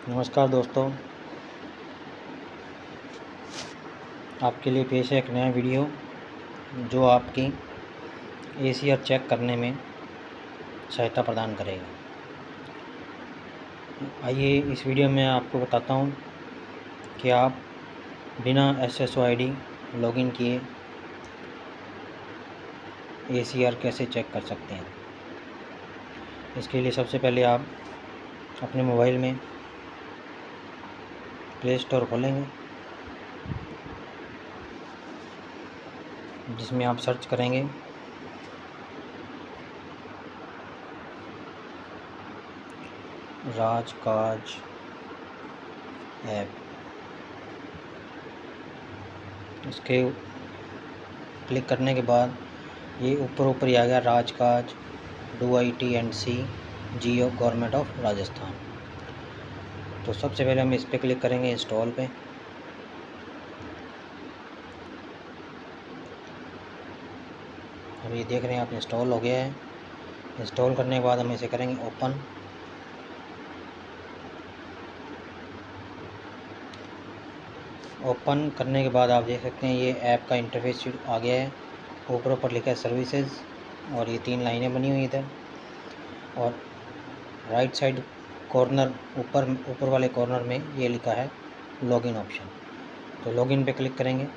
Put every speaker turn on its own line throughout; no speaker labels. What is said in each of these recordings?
नमस्कार दोस्तों, आपके लिए पेश है एक नया वीडियो जो आपकी एसीआर चेक करने में सहायता प्रदान करेगा। आइए इस वीडियो में आपको बताता हूँ कि आप बिना SSO-ID लॉगिन किए एसीआर कैसे चेक कर सकते हैं। इसके लिए सबसे पहले आप अपने मोबाइल में प्ले स्टोर खोलेंगे, जिसमें आप सर्च करेंगे राजकाज ऐप। इसके क्लिक करने के बाद ये ऊपर ही आ गया राजकाज DOIT&C Jio government of Rajasthan. तो सबसे पहले हम इस पर क्लिक करेंगे इंस्टॉल पे। अब ये देख रहे हैं आप इंस्टॉल हो गया है। इंस्टॉल करने के बाद हम इसे करेंगे ओपन। ओपन करने के बाद आप देख सकते हैं ये ऐप का इंटरफेस आ गया है। ऊपर लिखा है सर्विसेज और ये 3 लाइनें बनी हुई इधर, और राइट साइड कॉर्नर ऊपर वाले कॉर्नर में ये लिखा है लॉगिन ऑप्शन। तो लॉगिन पे क्लिक करेंगे।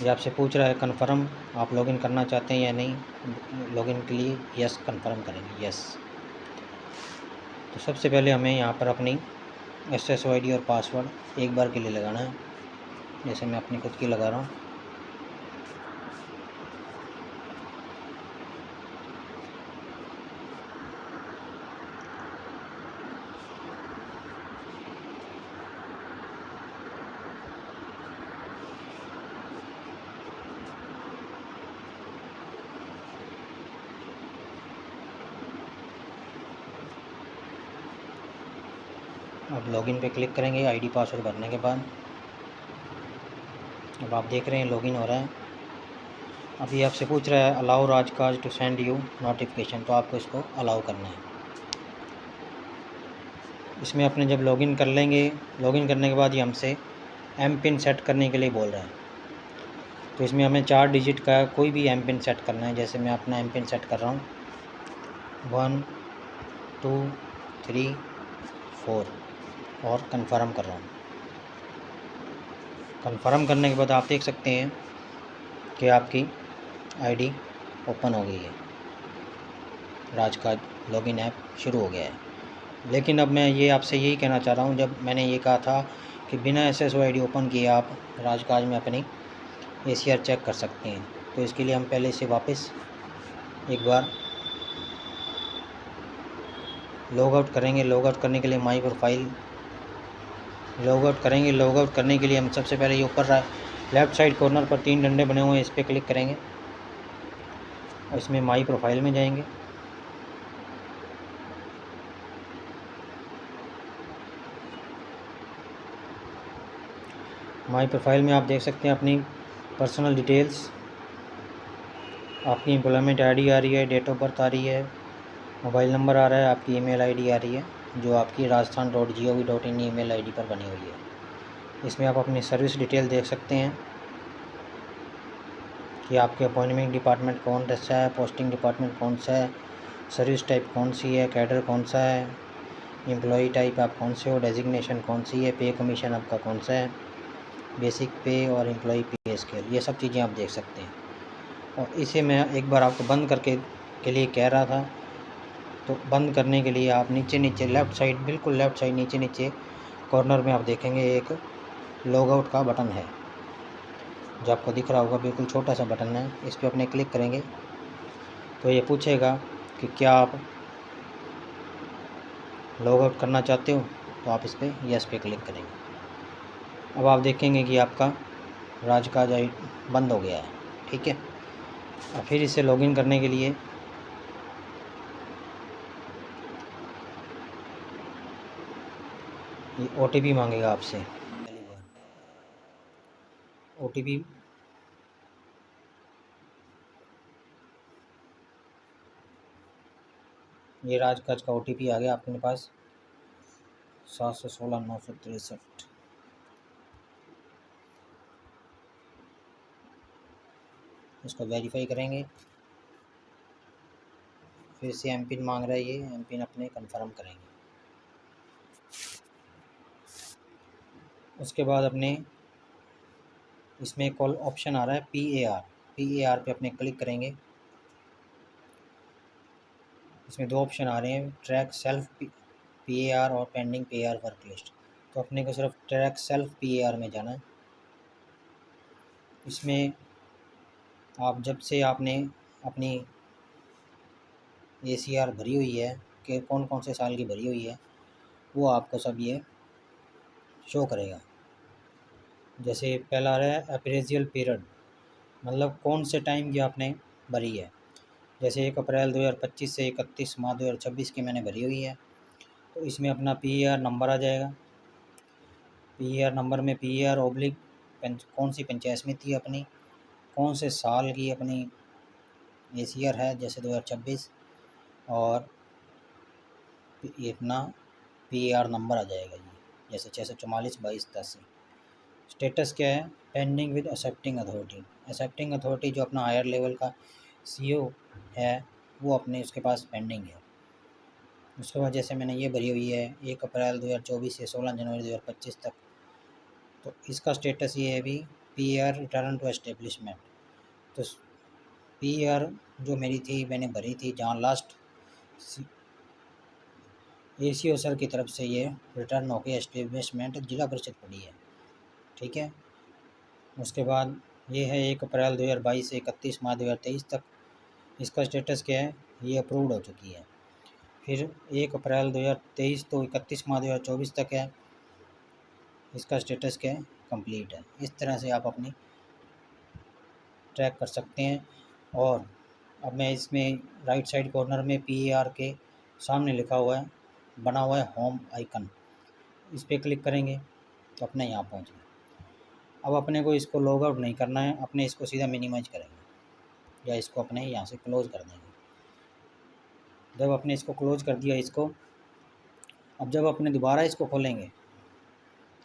ये आपसे पूछ रहा है कन्फर्म आप लॉगिन करना चाहते हैं या नहीं। लॉगिन के लिए यस कन्फर्म करेंगे, यस। तो सबसे पहले हमें यहाँ पर अपनी SSO-ID और पासवर्ड एक बार के लिए लगाना है। जैसे मैं अपनी खुद की लगा रहा हूँ। अब लॉगिन पे क्लिक करेंगे ID पासवर्ड भरने के बाद। अब आप देख रहे हैं लॉगिन हो रहा है। अभी आपसे पूछ रहा है अलाउ राजकाज टू सेंड यू नोटिफिकेशन, तो आपको इसको अलाउ करना है। इसमें अपने जब लॉगिन कर लेंगे, लॉगिन करने के बाद ये हमसे MPIN सेट करने के लिए बोल रहा है। तो इसमें हमें 4 डिजिट का कोई भी MPIN सेट करना है। जैसे मैं अपना MPIN सेट कर रहा हूँ 1 2 3 4 और कन्फर्म कर रहा हूँ। कन्फर्म करने के बाद आप देख सकते हैं कि आपकी ID ओपन हो गई है। राजकाज लॉगिन ऐप शुरू हो गया है। लेकिन अब मैं ये आपसे यही कहना चाह रहा हूँ, जब मैंने ये कहा था कि बिना SSO-ID ओपन किए आप राजकाज में अपनी ACR चेक कर सकते हैं, तो इसके लिए हम पहले से वापस एक बार लॉग आउट करेंगे। लॉग आउट करने के लिए माई प्रोफाइल लॉग आउट करेंगे। लॉग आउट करने के लिए हम सबसे पहले ये ऊपर लेफ़्ट साइड कॉर्नर पर 3 डंडे बने हुए हैं, इस पर क्लिक करेंगे और इसमें माई प्रोफाइल में जाएंगे। माई प्रोफाइल में आप देख सकते हैं अपनी पर्सनल डिटेल्स, आपकी एम्प्लॉयमेंट ID आ रही है, डेट ऑफ बर्थ आ रही है, मोबाइल नंबर आ रहा है, आपकी ईमेल ID आ रही है जो आपकी rajasthan.gov.in ईमेल ID पर बनी हुई है। इसमें आप अपनी सर्विस डिटेल देख सकते हैं कि आपके अपॉइंटमेंट डिपार्टमेंट कौन सा है, पोस्टिंग डिपार्टमेंट कौन सा है, सर्विस टाइप कौन सी है, कैडर कौन सा है, एम्प्लॉई टाइप आप कौन से हो, डेजिग्नेशन कौन सी है, पे कमीशन आपका कौन सा है, बेसिक पे और एम्प्लॉई पे स्केल, ये सब चीज़ें आप देख सकते हैं। और इसे मैं एक बार आपको बंद करके के लिए कह रहा था, तो बंद करने के लिए आप नीचे लेफ़्ट साइड, बिल्कुल लेफ़्ट साइड नीचे कॉर्नर में आप देखेंगे एक लॉग आउट का बटन है जो आपको दिख रहा होगा, बिल्कुल छोटा सा बटन है। इस पर अपने क्लिक करेंगे तो ये पूछेगा कि क्या आप लॉग आउट करना चाहते हो, तो आप इस पर यस पे क्लिक करेंगे। अब आप देखेंगे कि आपका राजकाज बंद हो गया है। ठीक है। और फिर इसे लॉगिन करने के लिए ये OTP मांगेगा आपसे। OTP ये राजकाज का OTP आ गया आपके पास। 716 963। इसको वेरीफाई करेंगे। फिर से एम पिन मांग रहा है, ये एम पिन अपने कंफर्म करेंगे। उसके बाद अपने इसमें कॉल ऑप्शन आ रहा है PAR पे अपने क्लिक करेंगे। इसमें दो ऑप्शन आ रहे हैं, ट्रैक सेल्फ PAR और पेंडिंग PAR वर्क लिस्ट। तो अपने को सिर्फ ट्रैक सेल्फ PAR में जाना है। इसमें आप जब से आपने अपनी ACR भरी हुई है कि कौन कौन से साल की भरी हुई है, वो आपको सब ये शो करेगा। जैसे पहला आ रहा है अप्रेजियल पीरियड, मतलब कौन से टाइम की आपने भरी है। जैसे 1 अप्रैल 2025 से 31 मार्च 2026 की मैंने भरी हुई है। तो इसमें अपना PAR नंबर आ जाएगा। PAR नंबर में PAR/ कौन सी पंचायत समिति अपनी, कौन से साल की अपनी ACR है, जैसे 2026, और ये अपना PAR नंबर आ जाएगा ये, जैसे 644/22/83। स्टेटस क्या है, pending with accepting authority. Accepting authority जो अपना हायर लेवल का CO है, वो अपने उसके पास पेंडिंग है। उसके बाद जैसे मैंने ये भरी हुई है 1 अप्रैल 2024 से 16 जनवरी 2025 तक, तो इसका स्टेटस ये है अभी PAR रिटर्न टू एस्टेब्लिशमेंट। तो PAR जो मेरी थी, मैंने भरी थी, जहाँ लास्ट ACO सर की तरफ से ये रिटर्न होकर एस्टेब्लिशमेंट जिला परिषद पड़ी है, ठीक है। उसके बाद ये है 1 अप्रैल 2022 से 31 मार्च 2023 तक। इसका स्टेटस क्या है, ये अप्रूव्ड हो चुकी है। फिर 1 अप्रैल 2023 तो 31 मार्च 2024 तक है, इसका स्टेटस क्या है, कंप्लीट है। इस तरह से आप अपनी ट्रैक कर सकते हैं। और अब मैं इसमें राइट साइड कॉर्नर में PAR के सामने लिखा हुआ है, बना हुआ है होम आइकन, इस पर क्लिक करेंगे तो अपने यहाँ पहुँच गए। अब अपने को इसको लॉग आउट नहीं करना है, अपने इसको सीधा मिनिमाइज करेंगे या इसको अपने यहाँ से क्लोज़ कर देंगे। जब अपने इसको क्लोज़ कर दिया इसको, अब जब अपने दोबारा इसको खोलेंगे,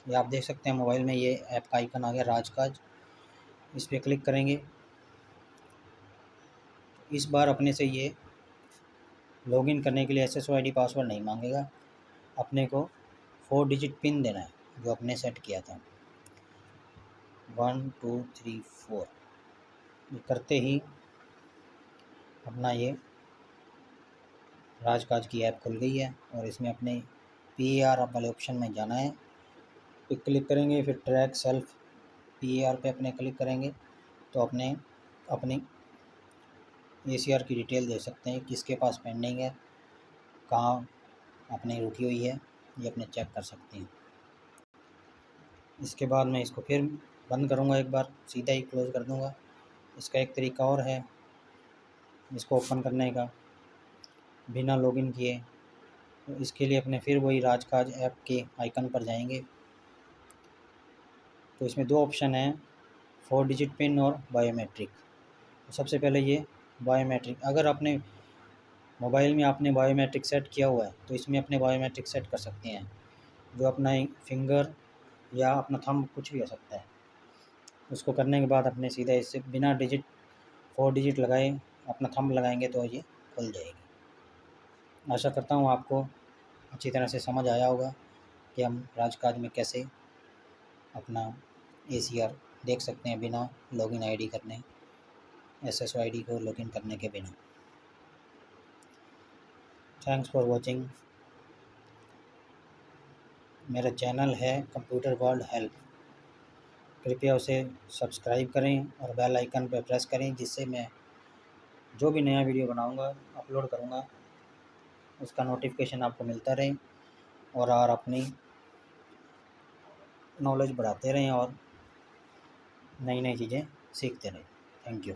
ये आप देख सकते हैं मोबाइल में ये ऐप का आइकन आ गया राजकाज, इस पर क्लिक करेंगे। इस बार अपने से ये लॉगिन करने के लिए SSO/ID पासवर्ड नहीं मांगेगा, अपने को 4 डिजिट पिन देना है जो अपने सेट किया था, 1 2 3 4। ये करते ही अपना ये राजकाज की ऐप खुल गई है और इसमें अपने PAR वाले ऑप्शन में जाना है, पे क्लिक करेंगे। फिर ट्रैक सेल्फ PAR पे अपने क्लिक करेंगे तो अपने अपनी ACR की डिटेल दे सकते हैं, किसके पास पेंडिंग है, कहाँ अपनी रुकी हुई है, ये अपने चेक कर सकते हैं। इसके बाद मैं इसको फिर बंद करूँगा, एक बार सीधा ही क्लोज़ कर दूँगा। इसका एक तरीका और है इसको ओपन करने का बिना लॉगिन किए, तो इसके लिए अपने फिर वही राजकाज ऐप के आइकन पर जाएंगे। तो इसमें दो ऑप्शन हैं, 4 डिजिट पिन और बायोमेट्रिक। तो सबसे पहले ये बायोमेट्रिक, अगर अपने मोबाइल में आपने बायोमेट्रिक सेट किया हुआ है तो इसमें अपने बायोमेट्रिक सेट कर सकते हैं, जो अपना फिंगर या अपना थंब कुछ भी हो सकता है। उसको करने के बाद अपने सीधा इससे बिना 4 डिजिट लगाए अपना थंब लगाएंगे तो ये खुल जाएगी। आशा करता हूँ आपको अच्छी तरह से समझ आया होगा कि हम राजकाज में कैसे अपना ACR देख सकते हैं बिना लॉगिन ID करने, SSO/ID को लॉगिन करने के बिना। Thanks for watching. मेरा चैनल है कंप्यूटर वर्ल्ड हेल्प, कृपया उसे सब्सक्राइब करें और बेल आइकन पर प्रेस करें, जिससे मैं जो भी नया वीडियो बनाऊंगा, अपलोड करूंगा, उसका नोटिफिकेशन आपको मिलता रहे और अपनी नॉलेज बढ़ाते रहें और नई नई चीज़ें सीखते रहें। Thank you.